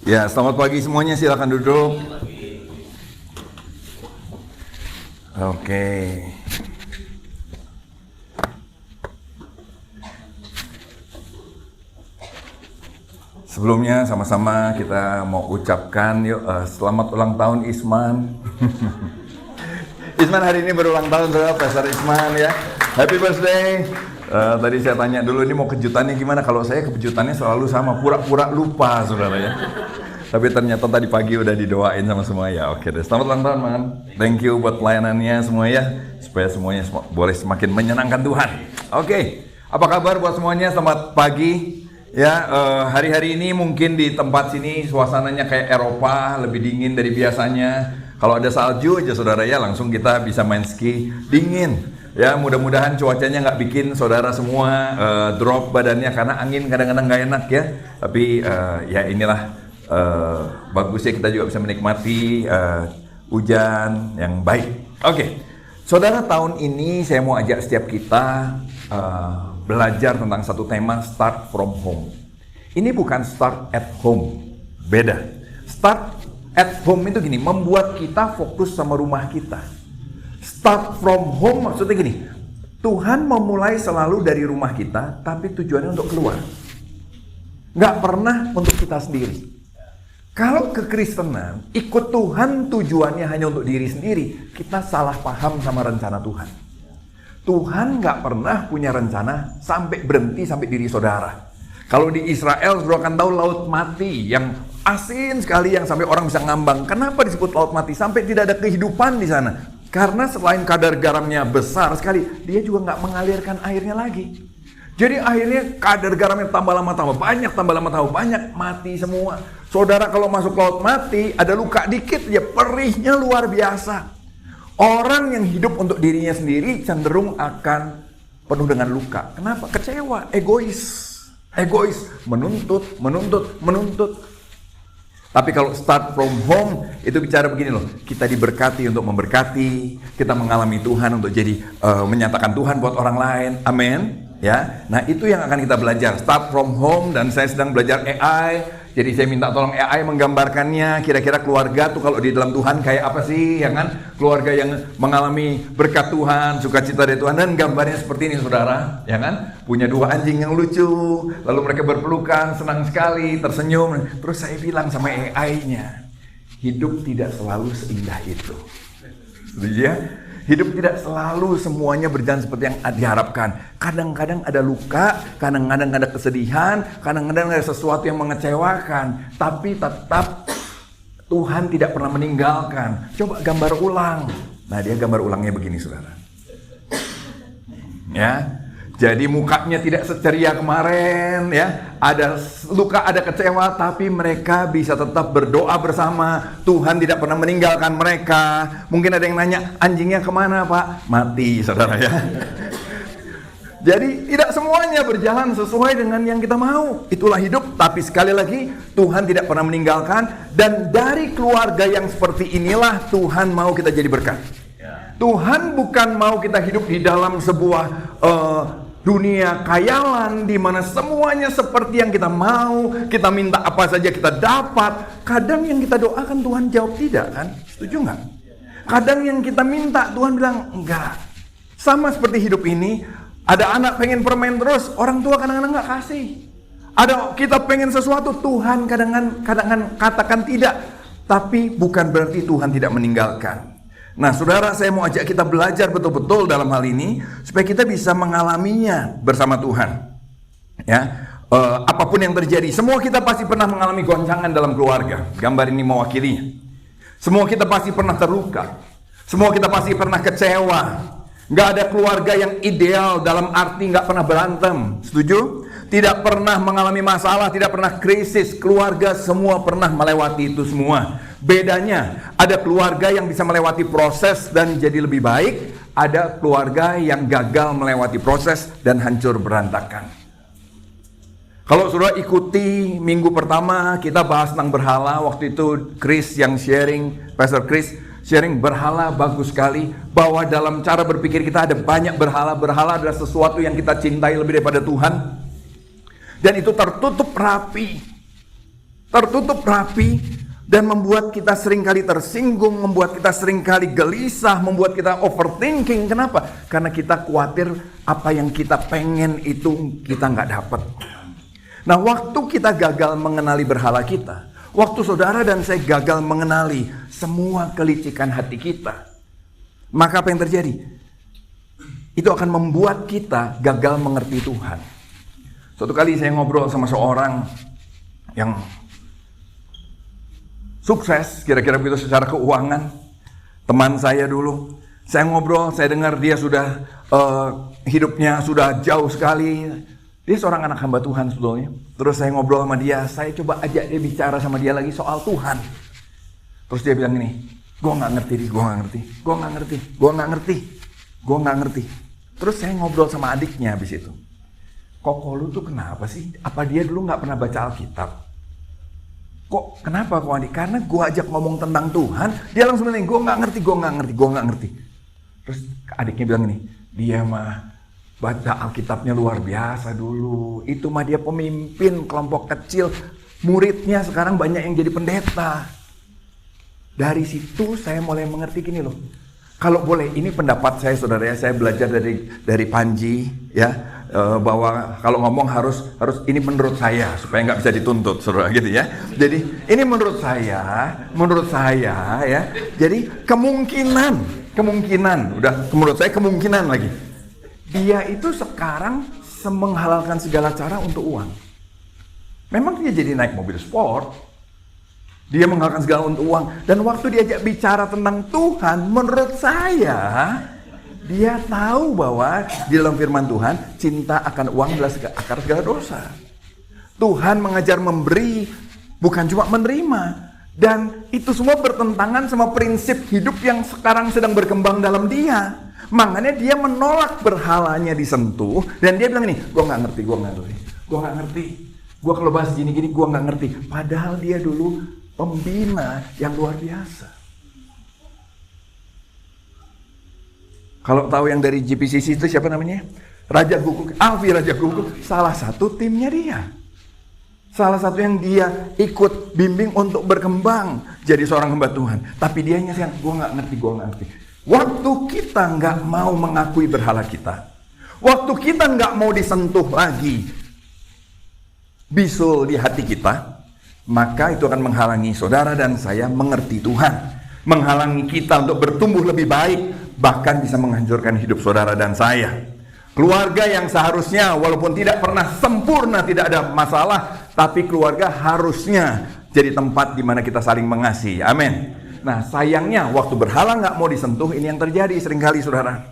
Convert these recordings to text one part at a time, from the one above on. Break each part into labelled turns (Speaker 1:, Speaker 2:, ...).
Speaker 1: Ya, selamat pagi semuanya, silakan duduk. Oke. Sebelumnya sama-sama kita mau ucapkan selamat ulang tahun Isman. Isman hari ini berulang tahun, saudara. Pastor Isman ya. Happy birthday. Tadi saya tanya dulu ini mau kejutannya gimana. Kalau saya kejutannya selalu sama, pura-pura lupa, saudara ya. Tapi ternyata tadi pagi udah didoain sama semua ya. Oke deh, selamat ulang tahun man. Thank you buat pelayanannya semua ya. Supaya semuanya boleh semakin menyenangkan Tuhan. Oke, apa kabar buat semuanya? Selamat pagi. Ya, hari-hari ini mungkin di tempat sini suasananya kayak Eropa, lebih dingin dari biasanya. Kalau ada salju aja saudara ya, langsung kita bisa main ski dingin. Ya, mudah-mudahan cuacanya nggak bikin saudara semua drop badannya karena angin kadang-kadang nggak enak ya. Tapi ya inilah bagusnya kita juga bisa menikmati hujan yang baik. Oke, saudara, tahun ini saya mau ajak setiap kita belajar tentang satu tema, start from home. Ini bukan start at home, beda. Start at home itu gini, membuat kita fokus sama rumah kita. Start from home maksudnya gini, Tuhan memulai selalu dari rumah kita, tapi tujuannya untuk keluar. Nggak pernah untuk kita sendiri. Kalau kekristenan, ikut Tuhan tujuannya hanya untuk diri sendiri, kita salah paham sama rencana Tuhan. Tuhan nggak pernah punya rencana sampai berhenti sampai diri saudara. Kalau di Israel, saudara akan tahu laut mati yang asin sekali yang sampai orang bisa ngambang. Kenapa disebut laut mati? Sampai tidak ada kehidupan di sana. Karena selain kadar garamnya besar sekali, dia juga nggak mengalirkan airnya lagi. Jadi akhirnya kadar garamnya tambah lama tambah banyak, tambah lama tambah banyak, mati semua. Saudara kalau masuk laut mati, ada luka dikit, ya perihnya luar biasa. Orang yang hidup untuk dirinya sendiri cenderung akan penuh dengan luka. Kenapa? Kecewa, egois, menuntut. Tapi kalau start from home, itu bicara begini loh, kita diberkati untuk memberkati, kita mengalami Tuhan untuk jadi menyatakan Tuhan buat orang lain, amin. Ya, nah itu yang akan kita belajar, start from home. Dan saya sedang belajar AI, jadi saya minta tolong AI menggambarkannya, kira-kira keluarga tuh kalau di dalam Tuhan kayak apa sih, ya kan? Keluarga yang mengalami berkat Tuhan, sukacita dari Tuhan, dan gambarnya seperti ini saudara, ya kan? Punya dua anjing yang lucu, lalu mereka berpelukan, senang sekali, tersenyum. Terus saya bilang sama AI-nya, hidup tidak selalu seindah itu. Setuju ya? Hidup tidak selalu semuanya berjalan seperti yang diharapkan. Kadang-kadang ada luka, kadang-kadang ada kesedihan, kadang-kadang ada sesuatu yang mengecewakan. Tapi tetap Tuhan tidak pernah meninggalkan. Coba gambar ulang. Nah, dia gambar ulangnya begini, saudara. Ya, jadi mukanya tidak seceria kemarin, ya. Ada luka, ada kecewa, tapi mereka bisa tetap berdoa bersama. Tuhan tidak pernah meninggalkan mereka. Mungkin ada yang nanya, anjingnya kemana Pak? Mati, saudara ya. Jadi tidak semuanya berjalan sesuai dengan yang kita mau. Itulah hidup, tapi sekali lagi Tuhan tidak pernah meninggalkan. Dan dari keluarga yang seperti inilah Tuhan mau kita jadi berkat. Tuhan bukan mau kita hidup di dalam sebuah dunia khayalan di mana semuanya seperti yang kita mau, kita minta apa saja kita dapat. Kadang yang kita doakan Tuhan jawab tidak, kan? Setuju nggak? Kadang yang kita minta Tuhan bilang enggak. Sama seperti hidup ini, ada anak pengen permen terus, orang tua kadang-kadang nggak kasih. Ada kita pengen sesuatu, Tuhan kadang-kadang katakan tidak, tapi bukan berarti Tuhan tidak meninggalkan. Nah saudara, saya mau ajak kita belajar betul-betul dalam hal ini supaya kita bisa mengalaminya bersama Tuhan. Ya, apapun yang terjadi, semua kita pasti pernah mengalami goncangan dalam keluarga. Gambar ini mewakilinya. Semua kita pasti pernah terluka. Semua kita pasti pernah kecewa. Gak ada keluarga yang ideal dalam arti gak pernah berantem. Setuju? Tidak pernah mengalami masalah, tidak pernah krisis. Keluarga semua pernah melewati itu semua. Bedanya, ada keluarga yang bisa melewati proses dan jadi lebih baik. Ada keluarga yang gagal melewati proses dan hancur berantakan. Kalau saudara ikuti minggu pertama, kita bahas tentang berhala. Waktu itu Chris yang sharing, Pastor Chris sharing berhala bagus sekali. Bahwa dalam cara berpikir kita ada banyak berhala. Berhala adalah sesuatu yang kita cintai lebih daripada Tuhan. Dan itu tertutup rapi. tertutup rapi, dan membuat kita seringkali tersinggung, membuat kita seringkali gelisah, membuat kita overthinking. Kenapa? Karena kita khawatir apa yang kita pengen itu kita nggak dapat. Nah, waktu kita gagal mengenali berhala kita, waktu saudara dan saya gagal mengenali semua kelicikan hati kita, maka apa yang terjadi? Itu akan membuat kita gagal mengerti Tuhan. Suatu kali saya ngobrol sama seorang yang sukses, kira-kira begitu secara keuangan. Teman saya dulu. Saya ngobrol, saya dengar dia sudah hidupnya sudah jauh sekali. Dia seorang anak hamba Tuhan sebetulnya. Terus saya ngobrol sama dia, saya coba ajak dia bicara sama dia lagi soal Tuhan. Terus dia bilang gini, gue gak ngerti, gue gak ngerti. Terus saya ngobrol sama adiknya habis itu. Kok lu tuh kenapa sih? Apa dia dulu gak pernah baca Alkitab? Kok kenapa kok adik? Karena gue ajak ngomong tentang Tuhan, dia langsung bilang, gue gak ngerti. Terus adiknya bilang gini, dia mah baca Alkitabnya luar biasa dulu. Itu mah dia pemimpin kelompok kecil. Muridnya sekarang banyak yang jadi pendeta. Dari situ saya mulai mengerti gini loh. Kalau boleh, ini pendapat saya saudara ya. Saya belajar dari Panji ya. Bahwa kalau ngomong harus ini menurut saya supaya nggak bisa dituntut saudara gitu ya. Jadi ini menurut saya ya. Jadi kemungkinan udah menurut saya kemungkinan lagi. Dia itu sekarang menghalalkan segala cara untuk uang. Memang dia jadi naik mobil sport. Dia menghalalkan segala untuk uang. Dan waktu diajak bicara tentang Tuhan, menurut saya, dia tahu bahwa di dalam firman Tuhan, cinta akan uang adalah akar segala dosa. Tuhan mengajar memberi, bukan cuma menerima. Dan itu semua bertentangan sama prinsip hidup yang sekarang sedang berkembang dalam dia. Makanya dia menolak berhalanya disentuh. Dan dia bilang ini, gue gak ngerti. Gue kalau bahas gini-gini, gue gak ngerti. Padahal dia dulu pembina yang luar biasa. Kalau tahu yang dari GPCC itu siapa namanya? Raja Guguk, Alfi Raja Guguk, salah satu timnya dia. Salah satu yang dia ikut bimbing untuk berkembang jadi seorang hamba Tuhan. Tapi dia nyatakan, gue gak ngerti. Waktu kita gak mau mengakui berhala kita, waktu kita gak mau disentuh lagi bisul di hati kita, maka itu akan menghalangi saudara dan saya mengerti Tuhan, menghalangi kita untuk bertumbuh lebih baik, bahkan bisa menghancurkan hidup saudara dan saya. Keluarga yang seharusnya walaupun tidak pernah sempurna, tidak ada masalah, tapi keluarga harusnya jadi tempat di mana kita saling mengasihi. Amin. Nah, sayangnya waktu berhala nggak mau disentuh, ini yang terjadi seringkali saudara.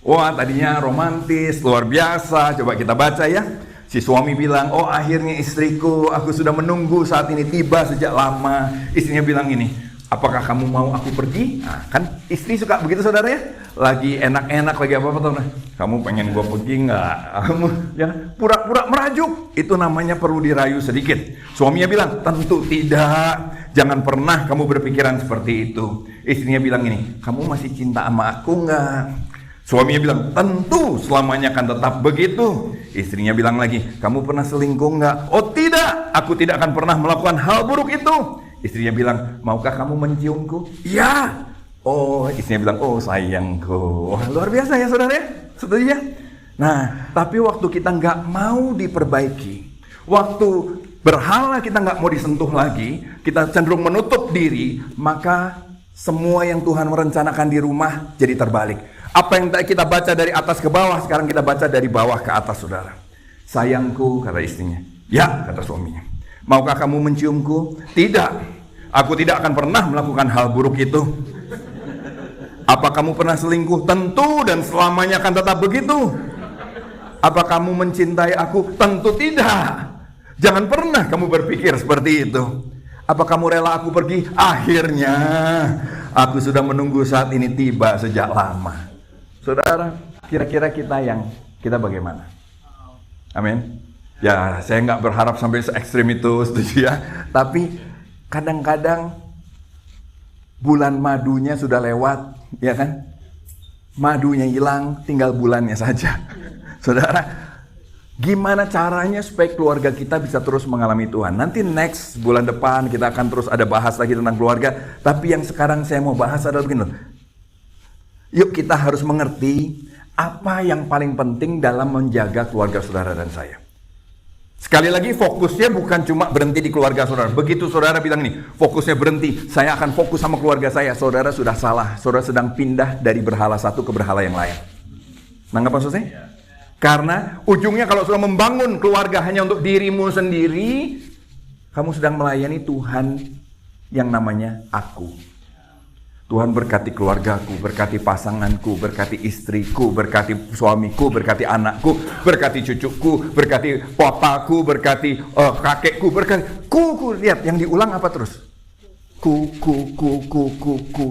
Speaker 1: Wah, tadinya romantis, luar biasa. Coba kita baca ya. Si suami bilang, oh akhirnya istriku, aku sudah menunggu saat ini tiba sejak lama. Istrinya bilang ini, apakah kamu mau aku pergi? Nah, kan istri suka begitu saudara ya. Lagi enak-enak, lagi apa-apa tuh. Nah, kamu pengen gue pergi nggak? Kamu ya pura-pura merajuk. Itu namanya perlu dirayu sedikit. Suaminya bilang, tentu tidak. Jangan pernah kamu berpikiran seperti itu. Istrinya bilang ini, kamu masih cinta sama aku nggak? Suaminya bilang, tentu selamanya akan tetap begitu. Istrinya bilang lagi, kamu pernah selingkuh nggak? Oh tidak, aku tidak akan pernah melakukan hal buruk itu. Istrinya bilang, maukah kamu menciumku? Ya. Oh, istrinya bilang, oh sayangku. Wah, luar biasa ya saudara ya? Setuju ya? Nah, tapi waktu kita nggak mau diperbaiki, waktu berhala kita nggak mau disentuh lagi, kita cenderung menutup diri, maka semua yang Tuhan merencanakan di rumah jadi terbalik. Apa yang kita baca dari atas ke bawah, sekarang kita baca dari bawah ke atas saudara. Sayangku, kata istrinya. Ya, kata suaminya. Maukah kamu menciumku? Tidak. Aku tidak akan pernah melakukan hal buruk itu. Apa kamu pernah selingkuh? Tentu, dan selamanya akan tetap begitu. Apa kamu mencintai aku? Tentu tidak. Jangan pernah kamu berpikir seperti itu. Apa kamu rela aku pergi? Akhirnya aku sudah menunggu saat ini tiba sejak lama. Saudara, kira-kira kita bagaimana? Amin. Ya, saya nggak berharap sampai se-ekstrim itu, setuju ya. Tapi kadang-kadang bulan madunya sudah lewat, ya kan? Madunya hilang, tinggal bulannya saja. Saudara, Gimana caranya supaya keluarga kita bisa terus mengalami Tuhan? Nanti next bulan depan kita akan terus ada bahas lagi tentang keluarga. Tapi yang sekarang saya mau bahas adalah begini. Yuk kita harus mengerti apa yang paling penting dalam menjaga keluarga saudara dan saya. Sekali lagi fokusnya bukan cuma berhenti di keluarga saudara. Begitu saudara bilang nih, fokusnya berhenti, saya akan fokus sama keluarga saya. Saudara sudah salah, saudara sedang pindah dari berhala satu ke berhala yang lain. Nangkap maksudnya? Karena ujungnya kalau sudah membangun keluarga hanya untuk dirimu sendiri, kamu sedang melayani Tuhan yang namanya aku. Tuhan berkati keluargaku, berkati pasanganku, berkati istriku, berkati suamiku, berkati anakku, berkati cucuku, berkati potaku, berkati kakekku, berkati ku. Lihat yang diulang apa terus? Ku.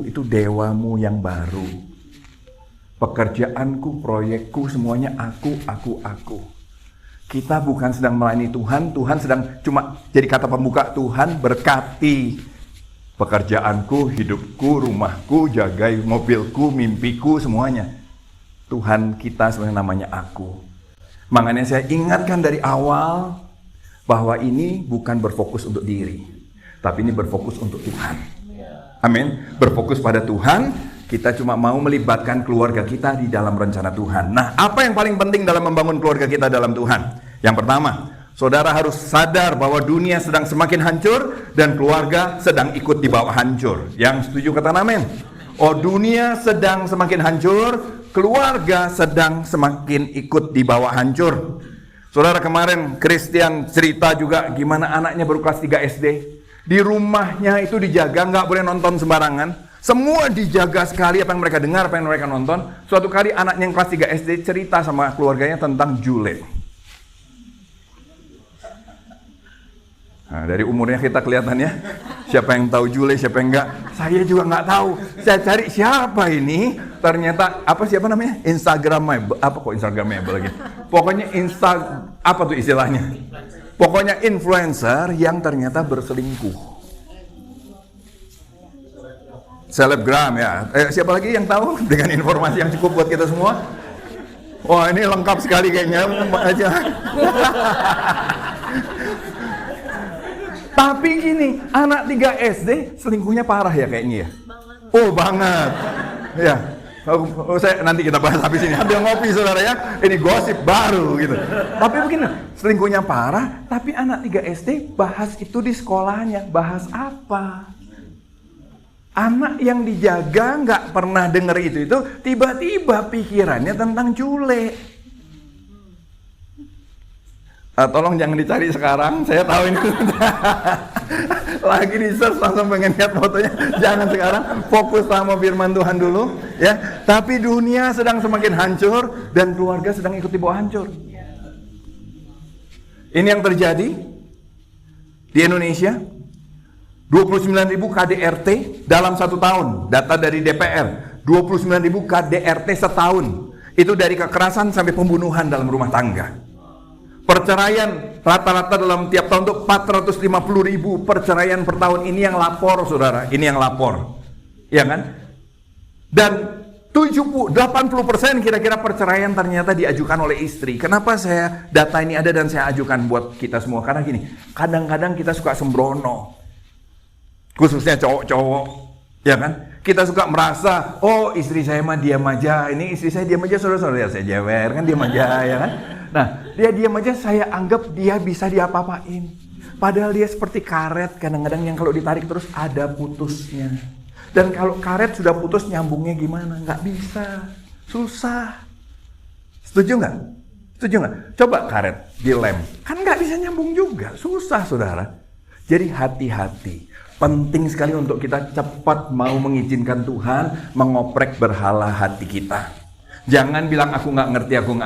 Speaker 1: Itu dewamu yang baru. Pekerjaanku, proyekku, semuanya aku. Kita bukan sedang melayani Tuhan, Tuhan sedang cuma jadi kata pembuka. Tuhan berkati pekerjaanku, hidupku, rumahku, jagai mobilku, mimpiku, semuanya. Tuhan kita sebenarnya namanya aku. Makanya saya ingatkan dari awal bahwa ini bukan berfokus untuk diri, tapi ini berfokus untuk Tuhan. Amin. Berfokus pada Tuhan. Kita cuma mau melibatkan keluarga kita di dalam rencana Tuhan. Nah, apa yang paling penting dalam membangun keluarga kita dalam Tuhan? Yang pertama, saudara harus sadar bahwa dunia sedang semakin hancur dan keluarga sedang ikut di bawah hancur. Yang setuju kata amin? Oh, dunia sedang semakin hancur, keluarga sedang semakin ikut di bawah hancur. Saudara, kemarin Christian cerita juga gimana anaknya baru kelas 3 SD. Di rumahnya itu dijaga, nggak boleh nonton sembarangan. Semua dijaga sekali, apa yang mereka dengar, apa yang mereka nonton. Suatu kali anaknya yang kelas 3 SD cerita sama keluarganya tentang Jule. Nah, dari umurnya kita kelihatannya, siapa yang tahu Jule, siapa yang enggak. Saya juga nggak tahu. Saya cari siapa ini, ternyata, siapa namanya? Instagramable. Apa kok Instagramable lagi? Pokoknya apa tuh istilahnya? Pokoknya influencer yang ternyata berselingkuh. Selebgram ya. Siapa lagi yang tahu dengan informasi yang cukup buat kita semua? Wah, ini lengkap sekali kayaknya aja. Tapi gini, anak 3 SD selingkuhnya parah ya kayaknya ya. Oh, banget. Ya. Nanti kita bahas habis ini. Ambil ngopi saudara ya. Ini gosip baru gitu. Tapi begini, selingkuhnya parah, tapi anak 3 SD bahas itu di sekolahnya. Bahas apa? Anak yang dijaga nggak pernah denger itu tiba-tiba pikirannya tentang Jule. Tolong jangan dicari sekarang, saya tahu ini lagi di search langsung pengen lihat fotonya. Jangan sekarang, fokus sama firman Tuhan dulu ya. Tapi dunia sedang semakin hancur dan keluarga sedang ikut dibawa hancur. Ini yang terjadi di Indonesia. 29.000 KDRT dalam 1 tahun. Data dari DPR, 29.000 KDRT setahun. Itu dari kekerasan sampai pembunuhan dalam rumah tangga. Perceraian rata-rata dalam tiap tahun itu 450.000 perceraian per tahun. Ini yang lapor saudara, ini yang lapor. Ya kan? Dan 80% kira-kira perceraian ternyata diajukan oleh istri. Kenapa data ini ada dan saya ajukan buat kita semua? Karena gini, kadang-kadang kita suka sembrono. Khususnya cowok-cowok, ya kan? Kita suka merasa, oh istri saya mah diam aja, ini istri saya diam aja, saudara-saudara, saya jewer, kan diam aja, ya kan? Nah, dia diam aja, saya anggap dia bisa diapa-apain. Padahal dia seperti karet, kadang-kadang yang kalau ditarik terus ada putusnya. Dan kalau karet sudah putus, nyambungnya gimana? Nggak bisa, susah. Setuju nggak? Setuju nggak? Coba karet dilem, kan nggak bisa nyambung juga, susah saudara. Jadi hati-hati. Penting sekali untuk kita cepat mau mengizinkan Tuhan mengoprek berhala hati kita. Jangan bilang aku nggak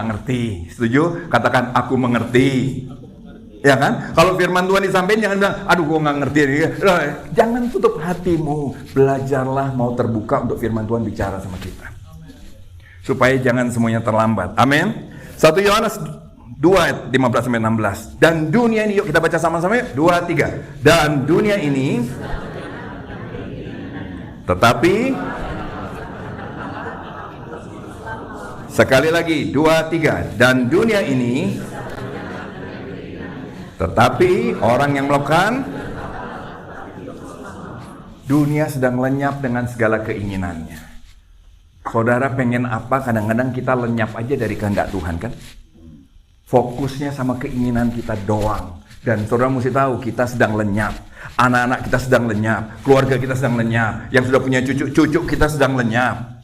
Speaker 1: ngerti. Setuju? Katakan aku mengerti. Ya kan? Kalau firman Tuhan disampaikan jangan bilang, aduh gua nggak ngerti. Jangan tutup hatimu. Belajarlah mau terbuka untuk firman Tuhan bicara sama kita. Supaya jangan semuanya terlambat. Amin. 1 Yohanes 2 15-16. Dan dunia ini, yuk kita baca sama-sama yuk. 2, 3. Dan dunia ini, tetapi sekali lagi 2, 3. Dan dunia ini Tetapi orang yang melakukan, dunia sedang lenyap dengan segala keinginannya. Saudara pengen apa? Kadang-kadang kita lenyap aja dari kehendak Tuhan kan? Fokusnya sama keinginan kita doang. Dan saudara mesti tahu kita sedang lenyap. Anak-anak kita sedang lenyap. Keluarga kita sedang lenyap. Yang sudah punya cucu kita sedang lenyap.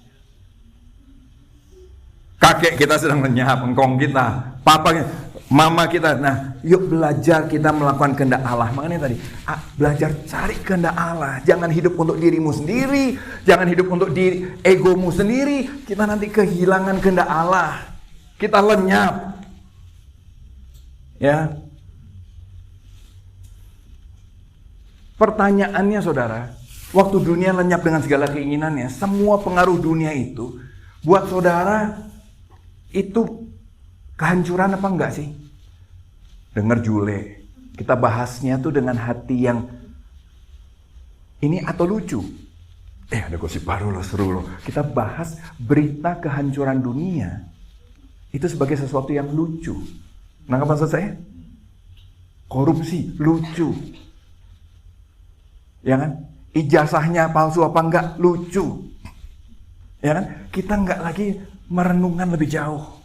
Speaker 1: Kakek kita sedang lenyap. Engkong kita, papa kita, mama kita. Nah, yuk belajar kita melakukan kehendak Allah. Makanya tadi, belajar cari kehendak Allah. Jangan hidup untuk dirimu sendiri. Jangan hidup untuk diri egomu sendiri. Kita nanti kehilangan kehendak Allah. Kita lenyap. Ya. Pertanyaannya saudara, waktu dunia lenyap dengan segala keinginannya, semua pengaruh dunia itu buat saudara itu kehancuran apa enggak sih? Dengar Jule, kita bahasnya tuh dengan hati yang ini atau lucu. Ada gosip baru loh, seru loh. Kita bahas berita kehancuran dunia itu sebagai sesuatu yang lucu. Nangkap maksud saya? Korupsi, lucu. Ya kan? Ijazahnya palsu apa enggak? Lucu. Ya kan? Kita enggak lagi merenungkan lebih jauh.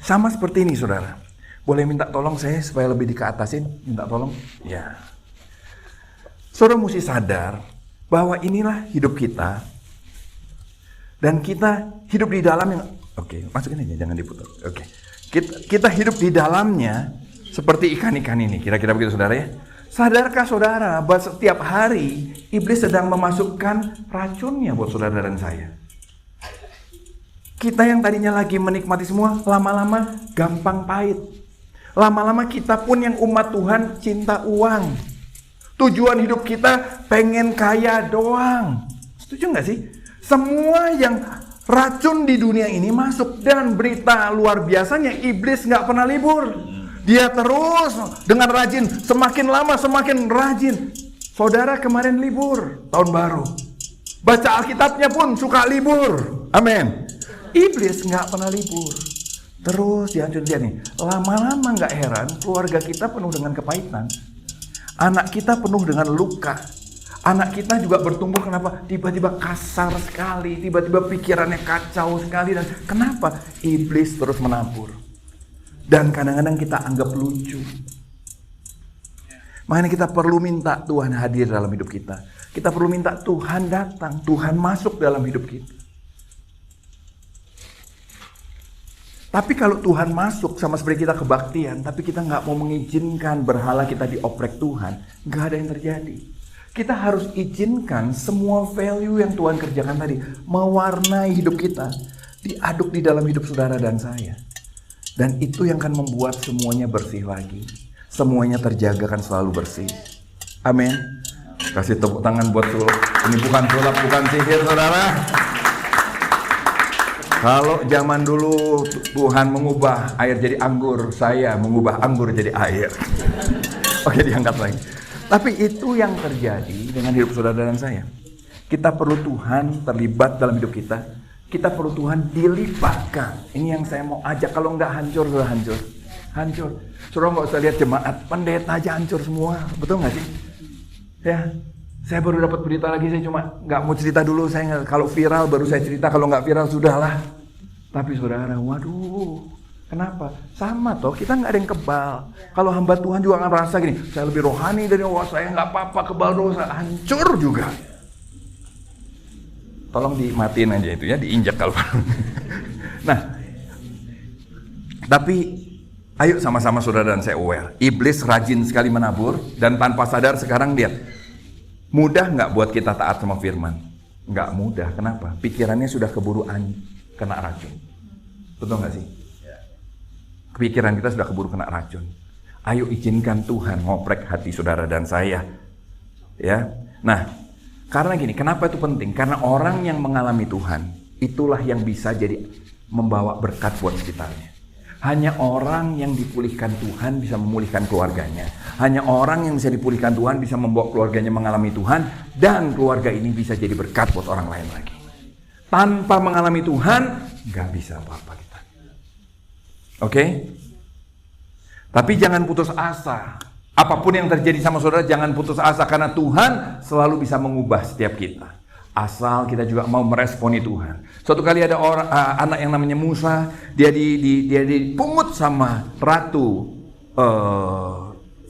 Speaker 1: Sama seperti ini saudara. Boleh minta tolong saya supaya lebih dikeatasin? Minta tolong? Ya. Saudara mesti sadar bahwa inilah hidup kita. Dan kita hidup di dalam yang... Oke, masukin aja, jangan diputar. Oke. Kita hidup di dalamnya seperti ikan-ikan ini. Kira-kira begitu saudara ya. Sadarkah saudara bahwa setiap hari iblis sedang memasukkan racunnya buat saudara dan saya? Kita yang tadinya lagi menikmati semua, lama-lama gampang pahit. Lama-lama kita pun yang umat Tuhan cinta uang. Tujuan hidup kita pengen kaya doang. Setuju gak sih? Semua yang racun di dunia ini masuk. Dan berita luar biasanya, iblis gak pernah libur. Dia terus dengan rajin, semakin lama semakin rajin. Saudara kemarin libur, tahun baru. Baca Alkitabnya pun suka libur. Amin. Iblis nggak pernah libur. Terus dihancur dia nih. Lama-lama nggak heran, keluarga kita penuh dengan kepahitan. Anak kita penuh dengan luka. Anak kita juga bertumbuh kenapa? Tiba-tiba kasar sekali, tiba-tiba pikirannya kacau sekali. Dan kenapa? Iblis terus menabur. Dan kadang-kadang kita anggap lucu. Makanya kita perlu minta Tuhan hadir dalam hidup kita. Kita perlu minta Tuhan datang, Tuhan masuk dalam hidup kita. Tapi kalau Tuhan masuk sama seperti kita kebaktian, tapi kita nggak mau mengizinkan berhala kita dioprek Tuhan, nggak ada yang terjadi. Kita harus izinkan semua value yang Tuhan kerjakan tadi mewarnai hidup kita, diaduk di dalam hidup saudara dan saya. Dan itu yang akan membuat semuanya bersih lagi. Semuanya terjaga kan selalu bersih. Amin. Kasih tepuk tangan buat sulap. Ini bukan sulap, bukan sihir saudara. Kalau zaman dulu Tuhan mengubah air jadi anggur, saya mengubah anggur jadi air. Oke, diangkat lagi. Tapi itu yang terjadi dengan hidup saudara dan saya. Kita perlu Tuhan terlibat dalam hidup kita. Kita perlu Tuhan dilibatkan. Ini yang saya mau ajak. Kalau nggak hancur, sudah hancur. Hancur. Suruh nggak usah lihat jemaat, pendeta aja hancur semua. Betul nggak sih? Ya. Saya baru dapat berita lagi. Saya cuma nggak mau cerita dulu. Saya kalau viral baru saya cerita. Kalau nggak viral sudahlah. Tapi saudara, waduh. Kenapa? Sama toh. Kita nggak ada yang kebal. Kalau hamba Tuhan juga nggak merasa gini. Saya lebih rohani dari saya nggak apa-apa kebal dosa. Hancur juga. Tolong dimatiin aja itu ya, diinjak kalau. Nah, tapi ayo sama-sama saudara dan saya aware. Iblis rajin sekali menabur dan tanpa sadar sekarang lihat. Mudah nggak buat kita taat sama firman? Nggak mudah. Kenapa? Pikirannya sudah keburu kena racun. Betul nggak sih? Pikiran kita sudah keburu kena racun. Ayo izinkan Tuhan ngoprek hati saudara dan saya. Ya. Nah, karena gini, kenapa itu penting? Karena orang yang mengalami Tuhan, itulah yang bisa jadi membawa berkat buat sekitarnya. Hanya orang yang dipulihkan Tuhan bisa memulihkan keluarganya. Hanya orang yang bisa dipulihkan Tuhan bisa membawa keluarganya mengalami Tuhan. Dan keluarga ini bisa jadi berkat buat orang lain lagi. Tanpa mengalami Tuhan, gak bisa apa-apa kita. Oke? Tapi jangan putus asa. Apapun yang terjadi sama saudara, jangan putus asa, karena Tuhan selalu bisa mengubah setiap kita. Asal kita juga mau meresponi Tuhan. Suatu kali ada anak yang namanya Musa, dia dipungut sama ratu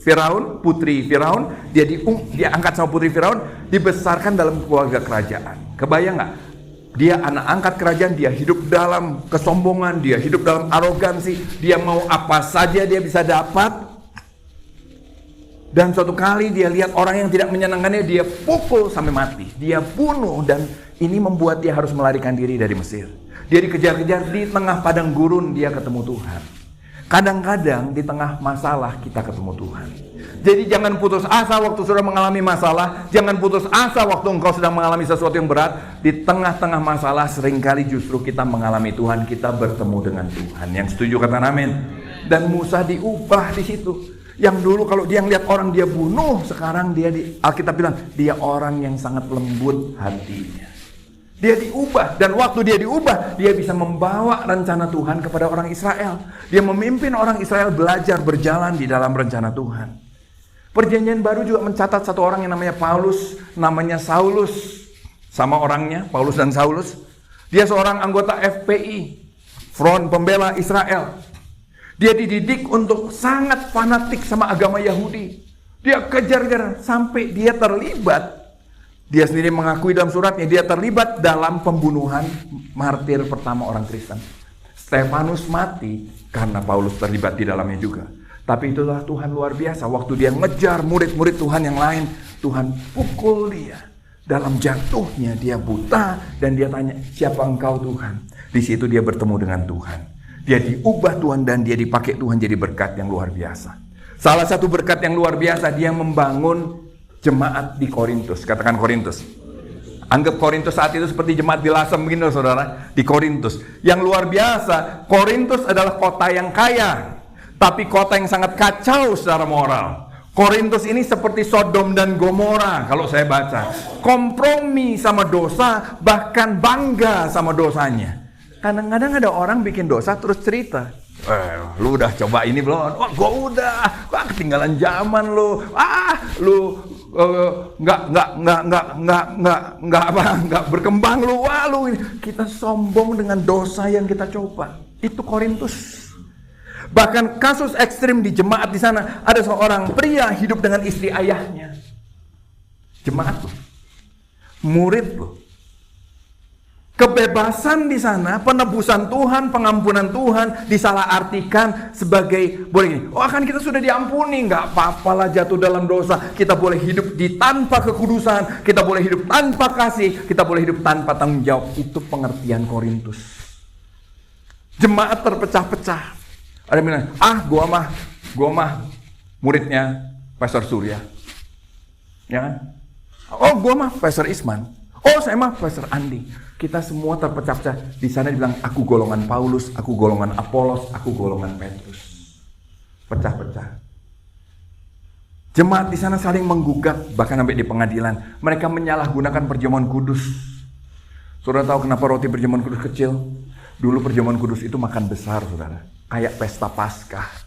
Speaker 1: Firaun, putri Firaun. Dia angkat sama putri Firaun, dibesarkan dalam keluarga kerajaan. Kebayang nggak? Dia anak angkat kerajaan, dia hidup dalam kesombongan, dia hidup dalam arogansi, dia mau apa saja dia bisa dapat. Dan suatu kali dia lihat orang yang tidak menyenangkannya, dia pukul sampai mati, dia bunuh, dan ini membuat dia harus melarikan diri dari Mesir. Dia dikejar-kejar, di tengah padang gurun dia ketemu Tuhan. Kadang-kadang di tengah masalah kita ketemu Tuhan. Jadi jangan putus asa waktu saudara mengalami masalah. Jangan putus asa waktu engkau sedang mengalami sesuatu yang berat. Di tengah-tengah masalah seringkali justru kita mengalami Tuhan. Kita bertemu dengan Tuhan. Yang setuju katakan amin. Dan Musa diubah di situ. Yang dulu kalau dia ngeliat orang dia bunuh, sekarang dia Alkitab bilang dia orang yang sangat lembut hatinya. Dia diubah, dan waktu dia diubah, dia bisa membawa rencana Tuhan kepada orang Israel. Dia memimpin orang Israel belajar berjalan di dalam rencana Tuhan. Perjanjian Baru juga mencatat satu orang yang namanya Paulus, namanya Saulus. Sama orangnya, Paulus dan Saulus. Dia seorang anggota FPI, Front Pembela Israel. Dia dididik untuk sangat fanatik sama agama Yahudi. Dia kejar-kejar sampai dia terlibat. Dia sendiri mengakui dalam suratnya, dia terlibat dalam pembunuhan martir pertama orang Kristen. Stefanus mati karena Paulus terlibat di dalamnya juga. Tapi itulah Tuhan luar biasa. Waktu dia ngejar murid-murid Tuhan yang lain, Tuhan pukul dia. Dalam jatuhnya dia buta, dan dia tanya, siapa engkau Tuhan? Di situ dia bertemu dengan Tuhan. Dia diubah Tuhan, dan dia dipakai Tuhan jadi berkat yang luar biasa. Salah satu berkat yang luar biasa, dia membangun jemaat di Korintus. Katakan Korintus. Anggap Korintus saat itu seperti jemaat di Lasem begini, saudara. Di Korintus. Yang luar biasa, Korintus adalah kota yang kaya, tapi kota yang sangat kacau secara moral. Korintus ini seperti Sodom dan Gomora kalau saya baca. Kompromi sama dosa, bahkan bangga sama dosanya. Kadang-kadang ada orang bikin dosa terus cerita, lu udah coba ini belum? Wah, gua udah. Wah, ketinggalan zaman lu. Lu nggak berkembang lu. Wah, lu ini. Kita sombong dengan dosa yang kita coba. Itu Korintus. Bahkan kasus ekstrim di jemaat di sana, ada seorang pria hidup dengan istri ayahnya. Jemaat tuh, murid tuh. Kebebasan di sana, penebusan Tuhan, pengampunan Tuhan disalahartikan sebagai boleh gini. Oh, kan kita sudah diampuni, nggak apa-apalah jatuh dalam dosa. Kita boleh hidup di tanpa kekudusan, kita boleh hidup tanpa kasih, kita boleh hidup tanpa tanggung jawab. Itu pengertian Korintus. Jemaat terpecah-pecah. Ada yang bilang, gua mah muridnya Pastor Surya, ya kan? Oh, gua mah Pastor Isman. Oh, saya mah Pastor Andi. Kita semua terpecah-pecah. Di sana dibilang, aku golongan Paulus, aku golongan Apolos, aku golongan Petrus. Pecah-pecah. Jemaat di sana saling menggugat, bahkan sampai di pengadilan. Mereka menyalahgunakan perjamuan kudus. Saudara tahu kenapa roti perjamuan kudus kecil? Dulu perjamuan kudus itu makan besar, saudara. Kayak pesta Paskah.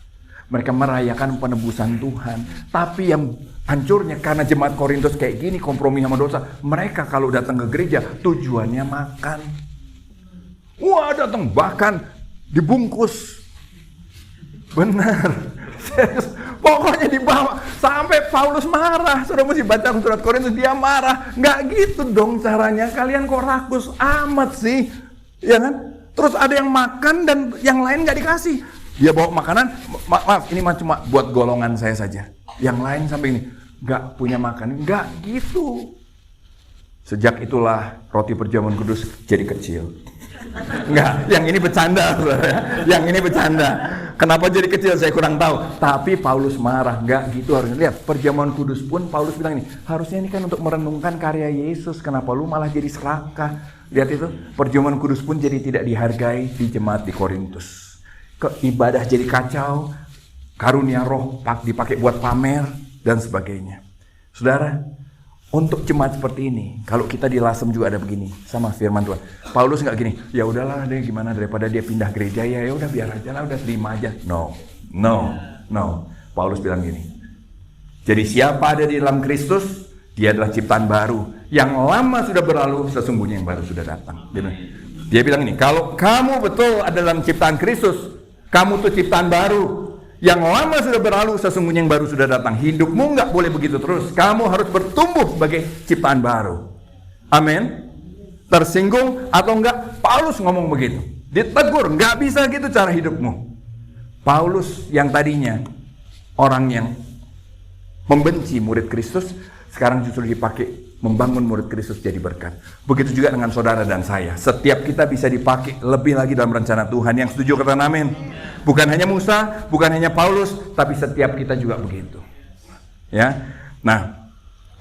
Speaker 1: Mereka merayakan penebusan Tuhan. Tapi yang hancurnya karena jemaat Korintus kayak gini, kompromi sama dosa. Mereka kalau datang ke gereja tujuannya makan. Wah, datang bahkan dibungkus. Benar. Pokoknya dibawa sampai Paulus marah. Sudah mesti baca surat Korintus, dia marah. Nggak gitu dong caranya. Kalian kok rakus amat sih, ya kan? Terus ada yang makan dan yang lain nggak dikasih. Dia bawa makanan, maaf ini cuma buat golongan saya saja. Yang lain sampai ini nggak punya makan, nggak gitu. Sejak itulah roti perjamuan kudus jadi kecil. Enggak, yang ini bercanda, yang ini bercanda. Kenapa jadi kecil saya kurang tahu. Tapi Paulus marah, enggak gitu harusnya. Lihat, perjamuan kudus pun Paulus bilang ini, harusnya ini kan untuk merenungkan karya Yesus. Kenapa lu malah jadi serakah? Lihat itu, perjamuan kudus pun jadi tidak dihargai di jemaat di Korintus. Ibadah jadi kacau, karunia roh dipakai buat pamer dan sebagainya. Saudara, untuk jemaat seperti ini, kalau kita di Lasem juga ada begini sama firman Tuhan. Paulus nggak gini, ya udahlah deh gimana daripada dia pindah gereja ya udah biar aja lah, udah terima aja. No, No, Paulus bilang gini. Jadi siapa ada di dalam Kristus, dia adalah ciptaan baru. Yang lama sudah berlalu, sesungguhnya yang baru sudah datang. Dia bilang ini, kalau kamu betul ada dalam ciptaan Kristus, kamu tuh ciptaan baru. Yang lama sudah berlalu, sesungguhnya yang baru sudah datang. Hidupmu nggak boleh begitu terus. Kamu harus bertumbuh sebagai ciptaan baru. Amin. Tersinggung atau enggak? Paulus ngomong begitu. Ditegur, nggak bisa gitu cara hidupmu. Paulus yang tadinya orang yang membenci murid Kristus, sekarang justru dipakai membangun murid Kristus jadi berkat. Begitu juga dengan saudara dan saya. Setiap kita bisa dipakai lebih lagi dalam rencana Tuhan. Yang setuju katakan amin. Bukan hanya Musa, bukan hanya Paulus, tapi setiap kita juga begitu. Ya. Nah,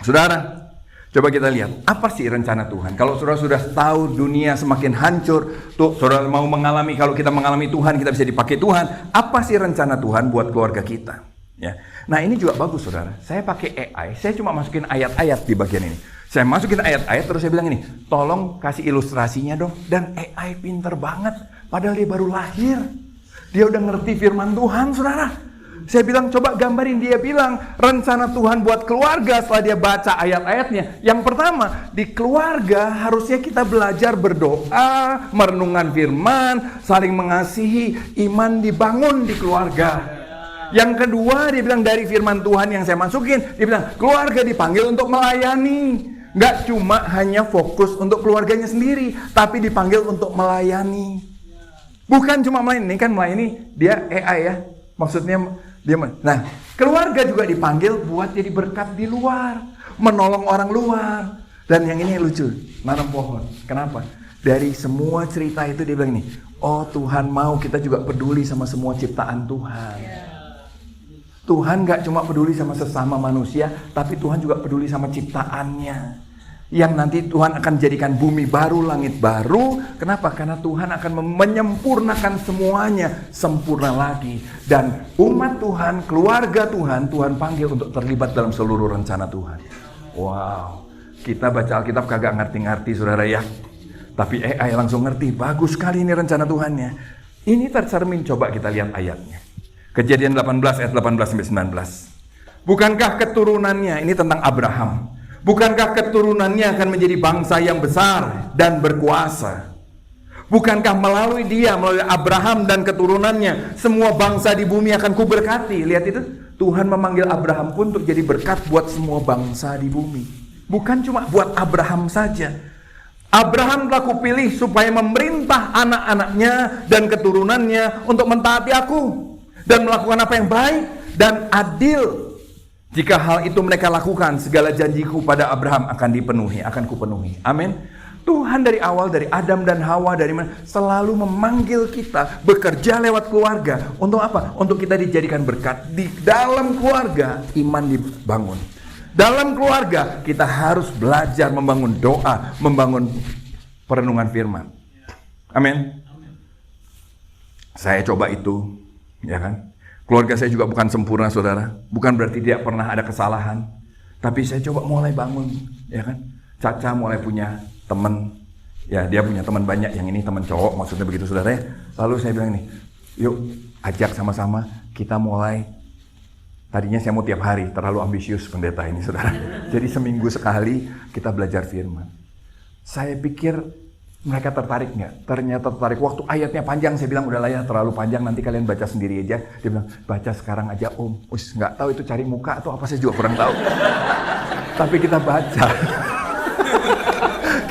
Speaker 1: saudara, coba kita lihat apa sih rencana Tuhan. Kalau saudara sudah tahu dunia semakin hancur, tuh saudara mau mengalami, kalau kita mengalami Tuhan, kita bisa dipakai Tuhan. Apa sih rencana Tuhan buat keluarga kita? Ya. Nah, ini juga bagus saudara. Saya pakai AI, saya cuma masukin ayat-ayat di bagian ini. Saya masukin ayat-ayat terus saya bilang ini, tolong kasih ilustrasinya dong. Dan AI pinter banget, padahal dia baru lahir. Dia udah ngerti firman Tuhan, saudara. Saya bilang, coba gambarin. Dia bilang, rencana Tuhan buat keluarga setelah dia baca ayat-ayatnya. Yang pertama, di keluarga harusnya kita belajar berdoa, merenungkan firman, saling mengasihi, iman dibangun di keluarga. Yang kedua, dia bilang dari firman Tuhan yang saya masukin, dia bilang, keluarga dipanggil untuk melayani. Nggak cuma hanya fokus untuk keluarganya sendiri, tapi dipanggil untuk melayani. Bukan cuma melayani, ini kan melayani dia AI ya. Maksudnya dia, nah keluarga juga dipanggil buat jadi berkat di luar, menolong orang luar. Dan yang ini lucu, nanam pohon. Kenapa? Dari semua cerita itu dia bilang ini, oh Tuhan mau kita juga peduli sama semua ciptaan Tuhan. Tuhan gak cuma peduli sama sesama manusia, tapi Tuhan juga peduli sama ciptaannya. Yang nanti Tuhan akan jadikan bumi baru, langit baru. Kenapa? Karena Tuhan akan menyempurnakan semuanya sempurna lagi. Dan umat Tuhan, keluarga Tuhan, Tuhan panggil untuk terlibat dalam seluruh rencana Tuhan. Wow, kita baca Alkitab kagak ngerti-ngerti saudara ya. Tapi AI langsung ngerti, bagus sekali ini rencana Tuhannya. Ini tercermin, coba kita lihat ayatnya. Kejadian 18 ayat 18-19. Bukankah keturunannya, ini tentang Abraham. Bukankah keturunannya akan menjadi bangsa yang besar dan berkuasa? Bukankah melalui dia, melalui Abraham dan keturunannya, semua bangsa di bumi akan kuberkati? Lihat itu, Tuhan memanggil Abraham pun untuk jadi berkat buat semua bangsa di bumi. Bukan cuma buat Abraham saja. Abraham telah kupilih supaya memerintah anak-anaknya dan keturunannya untuk mentaati aku dan melakukan apa yang baik dan adil. Jika hal itu mereka lakukan, segala janjiku pada Abraham akan dipenuhi, akan kupenuhi. Amin. Tuhan dari awal, dari Adam dan Hawa, dari mana, selalu memanggil kita bekerja lewat keluarga. Untuk apa? Untuk kita dijadikan berkat. Di dalam keluarga, iman dibangun. Dalam keluarga, kita harus belajar membangun doa, membangun perenungan firman. Amin. Saya coba itu, ya kan? Keluarga saya juga bukan sempurna, saudara. Bukan berarti tidak pernah ada kesalahan. Tapi saya coba mulai bangun, ya kan? Caca mulai punya teman. Ya, dia punya teman banyak. Yang ini teman cowok, maksudnya begitu, saudara ya. Lalu saya bilang nih, yuk ajak sama-sama kita mulai. Tadinya saya mau tiap hari, terlalu ambisius pendeta ini, saudara. Jadi seminggu sekali kita belajar firman. Saya pikir mereka tertarik nggak? Ternyata tertarik. Waktu ayatnya panjang, saya bilang udah lah ya, terlalu panjang, nanti kalian baca sendiri aja. Dia bilang, baca sekarang aja om. Ush, nggak tahu itu cari muka atau apa, saya juga kurang tahu. Tapi kita baca.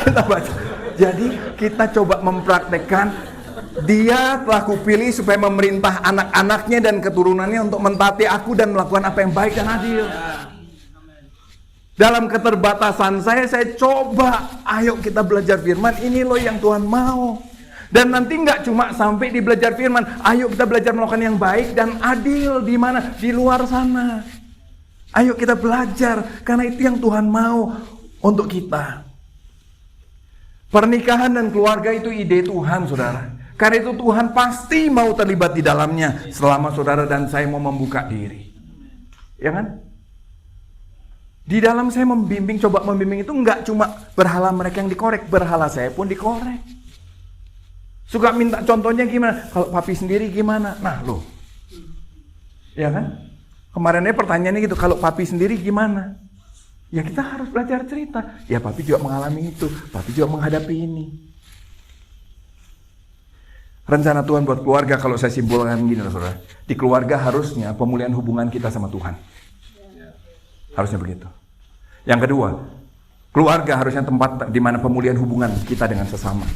Speaker 1: Kita baca. Jadi kita coba mempraktekkan, dia telah kupilih supaya memerintah anak-anaknya dan keturunannya untuk mentaati aku dan melakukan apa yang baik dan adil. Dalam keterbatasan saya coba, ayo kita belajar firman, ini loh yang Tuhan mau. Dan nanti nggak cuma sampai di belajar firman, ayo kita belajar melakukan yang baik dan adil. Di mana? Di luar sana. Ayo kita belajar, karena itu yang Tuhan mau untuk kita. Pernikahan dan keluarga itu ide Tuhan, saudara. Karena itu Tuhan pasti mau terlibat di dalamnya, selama saudara dan saya mau membuka diri. Ya kan? Di dalam saya membimbing, coba membimbing itu nggak cuma berhala mereka yang dikorek, berhala saya pun dikorek. Suka minta contohnya gimana? Kalau papi sendiri gimana? Nah loh, Ya kan? Kemarinnya pertanyaannya gitu, kalau papi sendiri gimana? Ya kita harus belajar cerita. Ya papi juga mengalami itu, papi juga menghadapi ini. Rencana Tuhan buat keluarga, kalau saya simpulkan gini saudara. Di keluarga harusnya pemulihan hubungan kita sama Tuhan. Harusnya begitu. Yang kedua, keluarga harusnya tempat di mana pemulihan hubungan kita dengan sesama.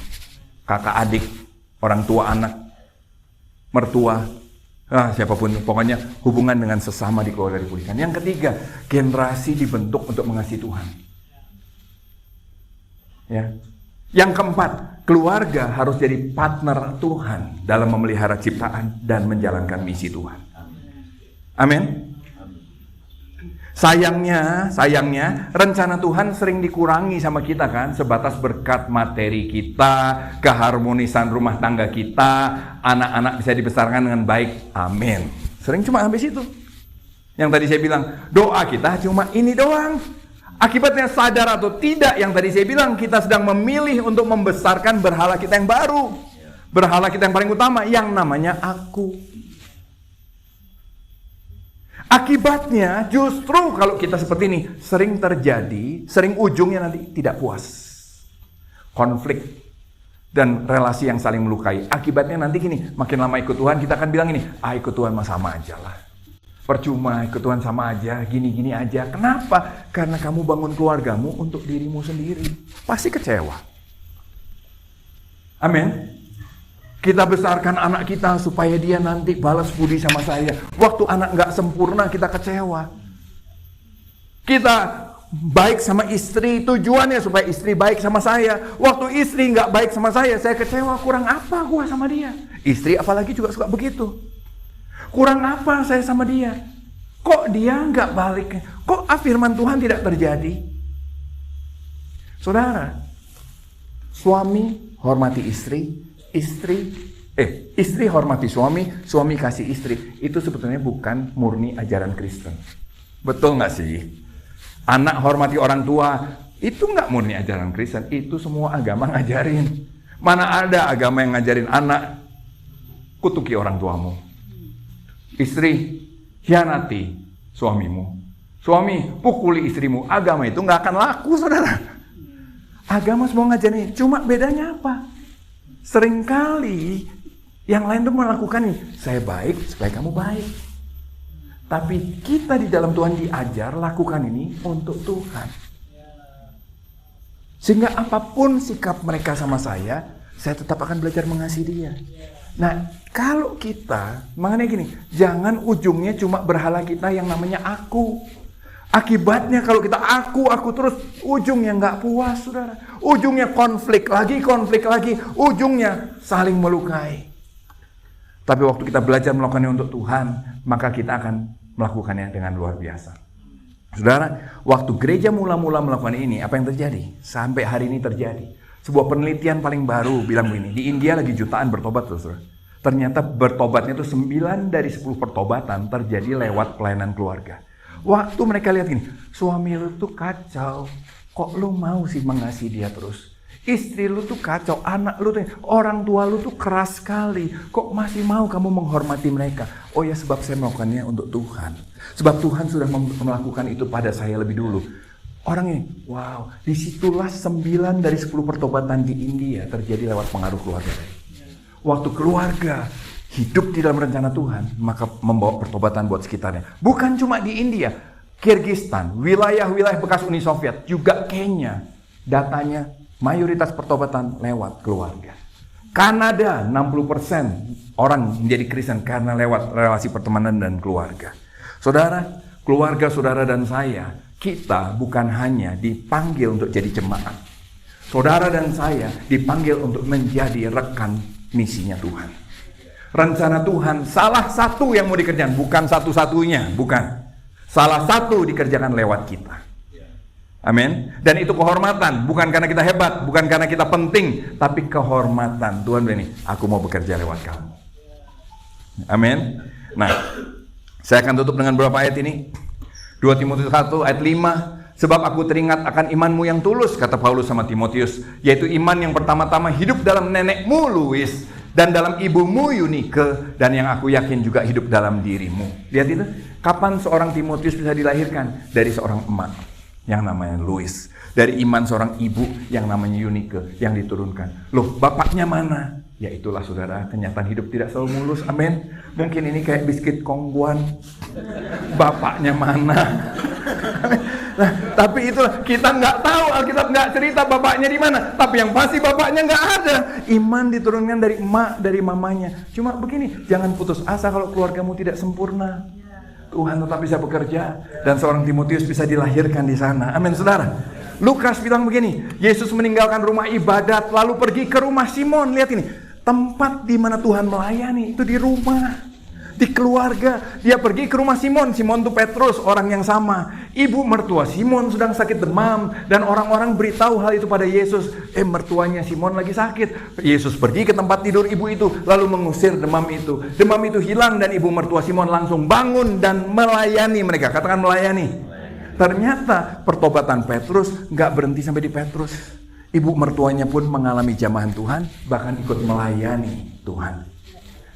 Speaker 1: Kakak adik, orang tua anak, mertua, siapapun, pokoknya hubungan dengan sesama di keluarga dipulihkan. Yang ketiga, generasi dibentuk untuk mengasihi Tuhan. Ya. Yang keempat, keluarga harus jadi partner Tuhan dalam memelihara ciptaan dan menjalankan misi Tuhan. Amin. Sayangnya, rencana Tuhan sering dikurangi sama kita kan, sebatas berkat materi kita, keharmonisan rumah tangga kita, anak-anak bisa dibesarkan dengan baik. Amin. Sering cuma sampai situ. Yang tadi saya bilang, doa kita cuma ini doang. Akibatnya sadar atau tidak, yang tadi saya bilang, kita sedang memilih untuk membesarkan berhala kita yang baru. Berhala kita yang paling utama, yang namanya aku. Akibatnya justru kalau kita seperti ini sering terjadi, sering ujungnya nanti tidak puas. Konflik dan relasi yang saling melukai. Akibatnya nanti gini, makin lama ikut Tuhan kita akan bilang ini, ikut Tuhan mah sama aja lah. Percuma, ikut Tuhan sama aja, gini-gini aja. Kenapa? Karena kamu bangun keluargamu untuk dirimu sendiri. Pasti kecewa. Amin. Kita besarkan anak kita supaya dia nanti balas budi sama saya. Waktu anak nggak sempurna kita kecewa. Kita baik sama istri, tujuannya supaya istri baik sama saya. Waktu istri nggak baik sama saya kecewa. Kurang apa gua sama dia? Istri apalagi juga suka begitu. Kurang apa saya sama dia? Kok dia nggak balik? Kok firman Tuhan tidak terjadi? Saudara, suami hormati istri. Istri hormati suami, suami kasih istri. Itu sebetulnya bukan murni ajaran Kristen. Betul nggak sih? Anak hormati orang tua, itu nggak murni ajaran Kristen. Itu semua agama ngajarin. Mana ada agama yang ngajarin anak kutuki orang tuamu. Istri hianati suamimu. Suami pukuli istrimu. Agama itu nggak akan laku, saudara. Agama semua ngajarin. Cuma bedanya apa? Seringkali yang lain tuh melakukan ini, saya baik supaya kamu baik. Tapi kita di dalam Tuhan diajar lakukan ini untuk Tuhan. Sehingga apapun sikap mereka sama saya tetap akan belajar mengasihi dia. Nah, kalau kita, makanya gini, jangan ujungnya cuma berhala kita yang namanya aku. Akibatnya kalau kita aku terus, ujungnya nggak puas, saudara. Ujungnya konflik lagi, ujungnya saling melukai. Tapi waktu kita belajar melakukannya untuk Tuhan, maka kita akan melakukannya dengan luar biasa. Saudara, waktu gereja mula-mula melakukan ini, apa yang terjadi? Sampai hari ini terjadi. Sebuah penelitian paling baru bilang begini, di India lagi jutaan bertobat, saudara. Ternyata bertobatnya itu 9 dari 10 pertobatan terjadi lewat pelayanan keluarga. Waktu mereka lihat gini, suami lu tuh kacau, kok lu mau sih mengasihi dia terus? Istri lu tuh kacau, anak lu tuh, orang tua lu tuh keras sekali, kok masih mau kamu menghormati mereka? Oh ya, sebab saya melakukannya untuk Tuhan. Sebab Tuhan sudah melakukan itu pada saya lebih dulu. Orang ini, wow, disitulah 9 dari 10 pertobatan di India terjadi lewat pengaruh keluarga. Waktu keluarga hidup di dalam rencana Tuhan, maka membawa pertobatan buat sekitarnya. Bukan cuma di India, Kyrgyzstan, wilayah-wilayah bekas Uni Soviet, juga Kenya, datanya mayoritas pertobatan lewat keluarga. Kanada, 60% orang menjadi Kristen karena lewat relasi pertemanan dan keluarga. Saudara, keluarga saudara dan saya, kita bukan hanya dipanggil untuk jadi jemaat. Saudara dan saya dipanggil untuk menjadi rekan misinya Tuhan. Rencana Tuhan salah satu yang mau dikerjakan, bukan satu-satunya, bukan. Salah satu dikerjakan lewat kita. Amin. Dan itu kehormatan, bukan karena kita hebat, bukan karena kita penting, tapi kehormatan. Tuhan bilang, aku mau bekerja lewat kamu. Amin. Nah, saya akan tutup dengan beberapa ayat ini. 2 Timotius 1 ayat 5. Sebab aku teringat akan imanmu yang tulus, kata Paulus sama Timotius, yaitu iman yang pertama-tama hidup dalam nenekmu Lois, Dan dalam ibumu Yunike, dan yang aku yakin juga hidup dalam dirimu. Lihat itu, kapan seorang Timotius bisa dilahirkan? Dari seorang emak yang namanya Louis. Dari iman seorang ibu yang namanya Yunike yang diturunkan. Loh, bapaknya mana? Ya itulah saudara, kenyataan hidup tidak selalu mulus, amin. Mungkin ini kayak biskuit kongguan. Bapaknya mana? Nah, tapi itulah, kita nggak tahu, Alkitab nggak cerita bapaknya di mana. Tapi yang pasti bapaknya nggak ada. Iman diturunkan dari emak, dari mamanya. Cuma begini, jangan putus asa kalau keluargamu tidak sempurna. Tuhan tetap bisa bekerja, dan seorang Timotius bisa dilahirkan di sana. Amin, saudara. Lukas bilang begini, Yesus meninggalkan rumah ibadat lalu pergi ke rumah Simon. Lihat ini, tempat di mana Tuhan melayani itu di rumah, di keluarga. Dia pergi ke rumah Simon. Simon itu Petrus, orang yang sama. Ibu mertua Simon sedang sakit demam, dan orang-orang beritahu hal itu pada Yesus. Mertuanya Simon lagi sakit. Yesus pergi ke tempat tidur ibu itu, lalu mengusir demam itu. Demam itu hilang, dan ibu mertua Simon langsung bangun dan melayani mereka. Katakan melayani. Ternyata pertobatan Petrus nggak berhenti sampai di Petrus. Ibu mertuanya pun mengalami jamahan Tuhan, bahkan ikut melayani Tuhan.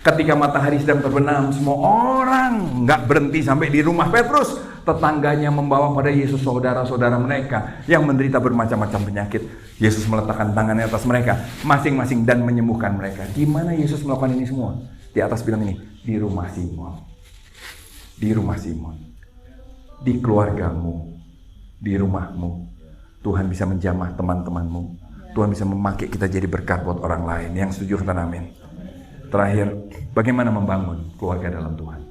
Speaker 1: Ketika matahari sedang terbenam, semua orang nggak berhenti sampai di rumah Petrus. Tetangganya membawa pada Yesus saudara-saudara mereka yang menderita bermacam-macam penyakit. Yesus meletakkan tangannya atas mereka masing-masing dan menyembuhkan mereka. Di mana Yesus melakukan ini semua? Di atas bilang ini, di rumah Simon. Di rumah Simon. Di keluargamu, di rumahmu, Tuhan bisa menjamah teman-temanmu. Tuhan bisa memakai kita jadi berkat buat orang lain. Yang setuju katakan amin. Terakhir, bagaimana membangun keluarga dalam Tuhan?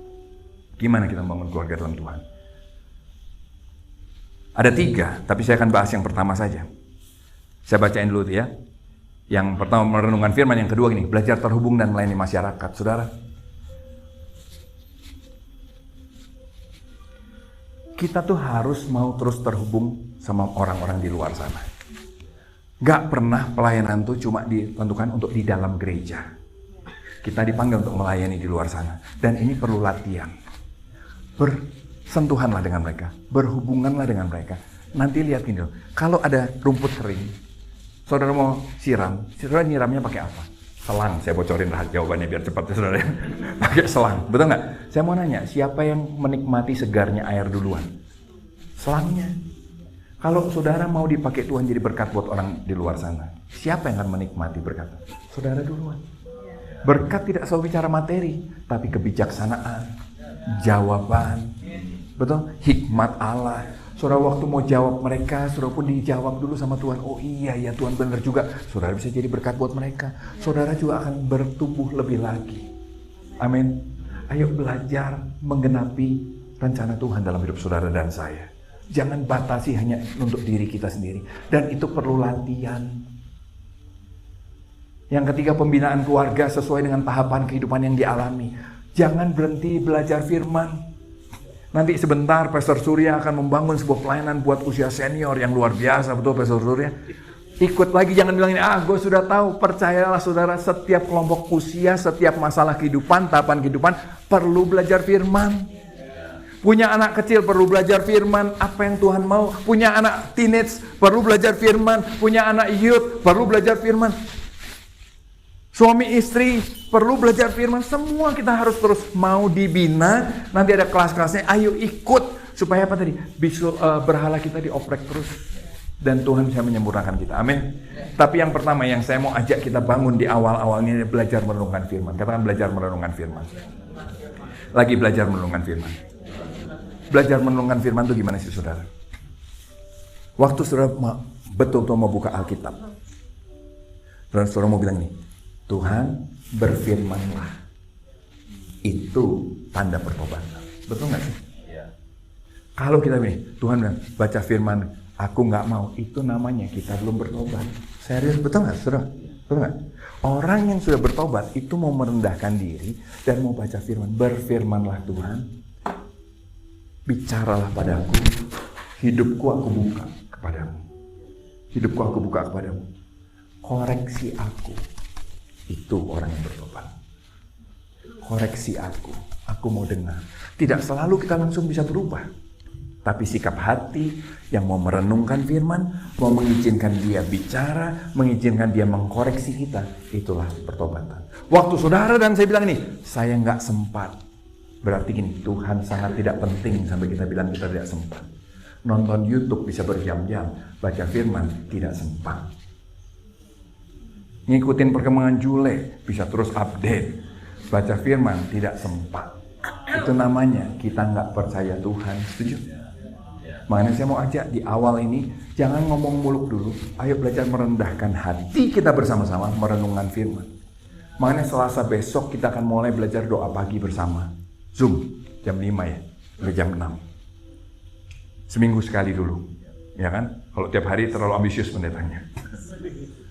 Speaker 1: Gimana kita membangun keluarga dalam Tuhan? Ada 3, tapi saya akan bahas yang pertama saja. Saya bacain dulu ya. Yang pertama merenungkan firman, yang kedua gini, belajar terhubung dan melayani masyarakat. Saudara, kita tuh harus mau terus terhubung sama orang-orang di luar sana. Gak pernah pelayanan tuh cuma ditentukan untuk di dalam gereja. Kita dipanggil untuk melayani di luar sana. Dan ini perlu latihan. Bersentuhanlah dengan mereka. Berhubunganlah dengan mereka. Nanti lihat gini loh. Kalau ada rumput kering, saudara mau siram, saudara nyiramnya pakai apa? Selang. Saya bocorin jawabannya biar cepat ya saudara. Pakai selang, betul nggak? Saya mau nanya, siapa yang menikmati segarnya air duluan? Selangnya. Kalau saudara mau dipakai Tuhan jadi berkat buat orang di luar sana, siapa yang akan menikmati berkat? Saudara duluan. Berkat tidak selalu bicara materi, tapi kebijaksanaan, jawaban, betul? Hikmat Allah. Saudara waktu mau jawab mereka, saudara pun dijawab dulu sama Tuhan. Oh iya ya Tuhan benar juga. Saudara bisa jadi berkat buat mereka. Saudara juga akan bertumbuh lebih lagi. Amin. Ayo belajar menggenapi rencana Tuhan dalam hidup saudara dan saya. Jangan batasi hanya untuk diri kita sendiri. Dan itu perlu latihan. Yang ketiga, pembinaan keluarga sesuai dengan tahapan kehidupan yang dialami. Jangan berhenti belajar firman. Nanti sebentar Pastor Surya akan membangun sebuah pelayanan buat usia senior yang luar biasa, betul Pastor Surya? Ikut lagi, jangan bilang ini, gue sudah tahu. Percayalah saudara, setiap kelompok usia, setiap masalah kehidupan, tahapan kehidupan, perlu belajar firman. Punya anak kecil perlu belajar firman, apa yang Tuhan mau. Punya anak teenage perlu belajar firman. Punya anak youth perlu belajar firman. Suami istri perlu belajar firman. Semua kita harus terus mau dibina. Nanti ada kelas-kelasnya, ayo ikut. Supaya apa tadi? Berhala kita dioprek terus. Dan Tuhan bisa menyempurnakan kita. Amin. Tapi yang pertama yang saya mau ajak kita bangun di awal-awalnya, belajar merenungkan firman. Katakan belajar merenungkan firman. Lagi belajar merenungkan firman. Belajar merenungkan firman itu gimana sih saudara? Waktu saudara betul-betul mau buka Alkitab, saudara mau bilang nih, Tuhan berfirmanlah. Itu tanda pertobatan. Betul nggak sih? Ya. Kalau kita nih, Tuhan bilang, baca firman, aku nggak mau. Itu namanya kita belum bertobat. Serius, betul nggak saudara? Betul nggak? Orang yang sudah bertobat itu mau merendahkan diri dan mau baca firman. Berfirmanlah Tuhan. Bicaralah padaku, hidupku aku buka kepadamu. Hidupku aku buka kepadamu. Koreksi aku. Itu orang yang bertobat. Koreksi aku mau dengar. Tidak selalu kita langsung bisa berubah. Tapi sikap hati yang mau merenungkan firman, mau mengizinkan dia bicara, mengizinkan dia mengkoreksi kita, itulah pertobatan. Waktu saudara dan saya bilang ini, saya nggak sempat. Berarti gini, Tuhan sangat tidak penting sampai kita bilang kita tidak sempat. Nonton YouTube bisa berjam-jam, baca firman tidak sempat. Ngikutin perkembangan Jule bisa terus update, baca firman tidak sempat. Itu namanya kita nggak percaya Tuhan, setuju? Makanya saya mau ajak di awal ini, jangan ngomong muluk dulu. Ayo belajar merendahkan hati kita bersama-sama merenungkan firman. Makanya Selasa besok kita akan mulai belajar doa pagi bersama. Zoom, jam 5 ya, sampai jam 6. Seminggu sekali dulu, ya kan? Kalau tiap hari terlalu ambisius pendetanya.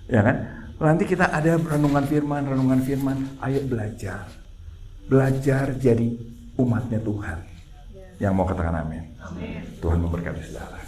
Speaker 1: Ya kan? Nanti kita ada renungan firman. Ayo belajar. Belajar jadi umatnya Tuhan. Yang mau katakan amin. Tuhan memberkati saudara.